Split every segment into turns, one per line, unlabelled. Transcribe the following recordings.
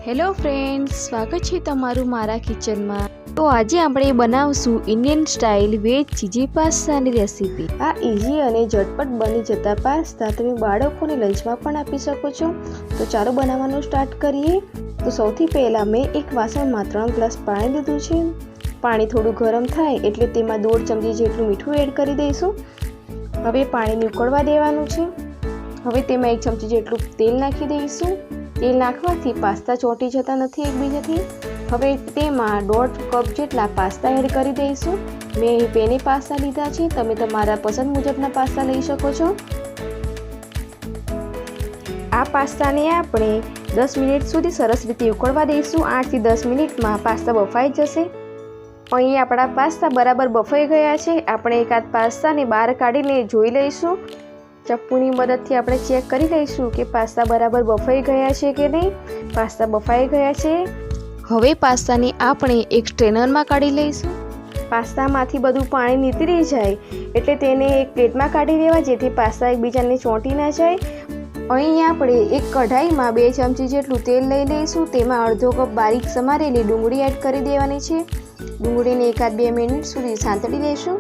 Hello friends, સ્વાગત છે તમારું મારા કિચનમાં। તો આજે આપણે બનાવશું ઇન્ડિયન સ્ટાઇલ વેજ ચીઝી પાસ્તાની રેસીપી। આ ઇઝી અને ઝટપટ બની જતા પાસ્તા તમે બાળકોને લંચમાં પણ આપી શકો છો। તો ચાલો બનાવવાનું સ્ટાર્ટ કરીએ। તો સૌથી પહેલાં મેં એક વાસણમાં 3 ગ્લાસ પાણી લીધું છે। પાણી થોડું ગરમ થાય એટલે તેમાં 1.5 ચમચી જેટલું મીઠું એડ કરી દઈશું। હવે પાણીને ઉકળવા દેવાનું છે। હવે તેમાં 1 ચમચી જેટલું તેલ નાખી દઈશું। તેલ નાખવાથી પાસ્તા ચોંટી જતા નથી એકબીજાથી। હવે તેમાં 1.5 કપ જેટલા પાસ્તા એડ કરી દઈશું। મેં અહીં પેને પાસ્તા લીધા છે, તમે તમારા પસંદ મુજબના પાસ્તા લઈ શકો છો। આ પાસ્તાને આપણે 10 મિનિટ સુધી સરસ રીતે ઉકળવા દઈશું। 8 થી 10 મિનિટમાં પાસ્તા બફાઈ જશે। અહીં આપણા પાસ્તા બરાબર બફાઈ ગયા છે। આપણે એકાદ પાસ્તાને બહાર કાઢીને જોઈ લઈશું। ચપ્પુની મદદથી આપણે ચેક કરી લઈશું કે પાસ્તા બરાબર બફાઈ ગયા છે કે નહીં। પાસ્તા બફાઈ ગયા છે। હવે પાસ્તાને આપણે એક સ્ટ્રેનરમાં કાઢી લઈશું। પાસ્તામાંથી બધું પાણી નીતરી જાય એટલે તેને એક પ્લેટમાં કાઢી દેવા, જેથી પાસ્તા એકબીજાને ચોંટી ના જાય। અહીં આપણે એક કઢાઈમાં 2 ચમચી જેટલું તેલ લઈ લઈશું। તેમાં અડધો કપ બારીક સમારેલી ડુંગળી એડ કરી દેવાની છે। ડુંગળીને એકાદ 2 મિનિટ સુધી સાંતળી લઈશું।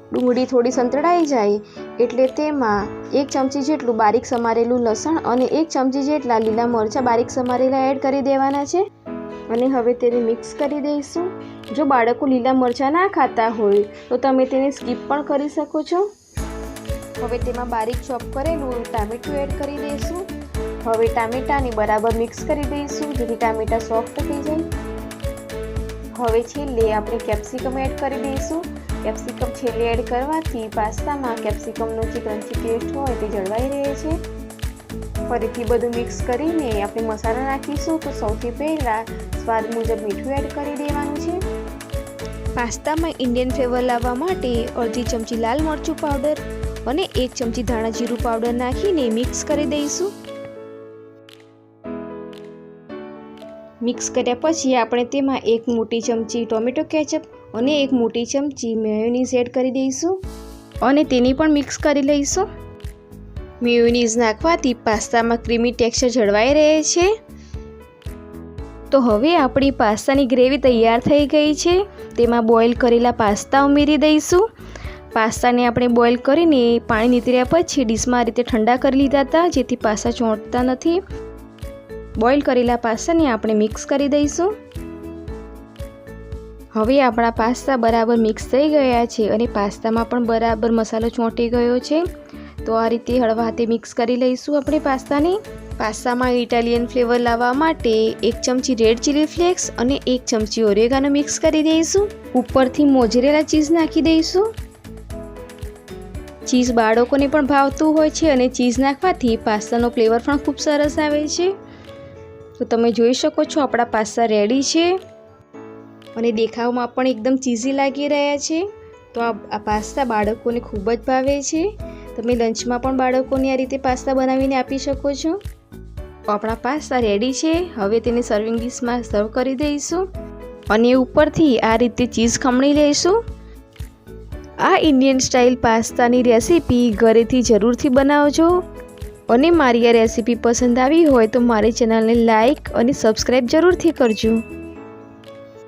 ડુંગળી થોડી સંતળાઈ જાય એટલે તેમાં 1 ચમચી જેટલું બારીક સમારેલું લસણ અને 1 ચમચી જેટલા લીલા મરચાં બારીક સમારેલા એડ કરી દેવાના છે અને હવે તેને મિક્સ કરી દઈશું। જો બાળકો લીલા મરચાં ના ખાતા હોય તો તમે તેને સ્કીપ પણ કરી શકો છો। હવે તેમાં બારીક ચોપ કરેલું ટામેટું એડ કરી દઈશું। હવે ટામેટાને બરાબર મિક્સ કરી દઈશું જેથી ટામેટા સોફ્ટ થઈ જાય। હવે છેલ્લે આપણે કેપ્સિકમ એડ કરી દઈશું। કેપ્સિકમ છેલ્લે એડ કરવાથી પાસ્તામાં કેપ્સિકમનો જે ક્રન્ચી ટેસ્ટ હોય તે જળવાઈ રહે છે। ફરીથી બધું મિક્સ કરીને આપણે મસાલા નાખીશું। તો સૌથી પહેલાં સ્વાદ મુજબ મીઠું એડ કરી દેવાનું છે। પાસ્તામાં ઇન્ડિયન ફ્લેવર લાવવા માટે અડધી ચમચી લાલ મરચું પાવડર અને 1 ચમચી ધાણા જીરું પાવડર નાખીને મિક્સ કરી દઈશું। મિક્સ કર્યા પછી આપણે તેમાં 1 મોટી ચમચી ટોમેટો કેચઅપ અને 1 મોટી ચમચી મેયોનીઝ એડ કરી દઈશું અને તેને પણ મિક્સ કરી લઈશું। મેયોનીઝ નાખવાથી પાસ્તામાં ક્રીમી ટેક્સચર જળવાઈ રહે છે। તો હવે આપણી પાસ્તાની ગ્રેવી તૈયાર થઈ ગઈ છે। તેમાં બોઇલ કરેલા પાસ્તા ઉમેરી દઈશું। પાસ્તાને આપણે બોઇલ કરીને પાણી નીતર્યા પછી ડીશમાં રીતે ઠંડા કરી લીધા હતા, જેથી પાસ્તા ચોંટતા નથી। બોઇલ કરેલા પાસ્તાને આપણે મિક્સ કરી દઈશું। હવે આપણા પાસ્તા બરાબર મિક્સ થઈ ગયા છે અને પાસ્તામાં પણ બરાબર મસાલો ચોંટી ગયો છે। તો આ રીતે હળવા હાથે મિક્સ કરી લઈશું આપણે પાસ્તાને। પાસ્તામાં ઇટાલિયન ફ્લેવર લાવવા માટે 1 ચમચી રેડ ચીલી ફ્લેક્સ અને 1 ચમચી ઓરેગાનો મિક્સ કરી દઈશું। ઉપરથી મોઝરેલા ચીઝ નાખી દઈશું। ચીઝ બાળકોને પણ ભાવતું હોય છે અને ચીઝ નાખવાથી પાસ્તાનો ફ્લેવર પણ ખૂબ સરસ આવે છે। તો તમે જોઈ શકો છો આપણા પાસ્તા રેડી છે અને દેખાવમાં પણ એકદમ ચીઝી લાગી રહ્યા છે। તો આ પાસ્તા બાળકોને ખૂબ જ ભાવે છે। તમે લંચમાં પણ બાળકોને આ રીતે પાસ્તા બનાવીને આપી શકો છો। તો આપણા પાસ્તા રેડી છે। હવે તેને સર્વિંગ ડીશમાં સર્વ કરી દઈશું અને ઉપરથી આ રીતે ચીઝ ખમણી લઈશું। આ ઇન્ડિયન સ્ટાઇલ પાસ્તાની રેસીપી ઘરેથી જરૂરથી બનાવજો અને મારી આ રેસીપી પસંદ આવી હોય તો મારી ચેનલને લાઈક અને સબસ્ક્રાઈબ જરૂરથી કરજો।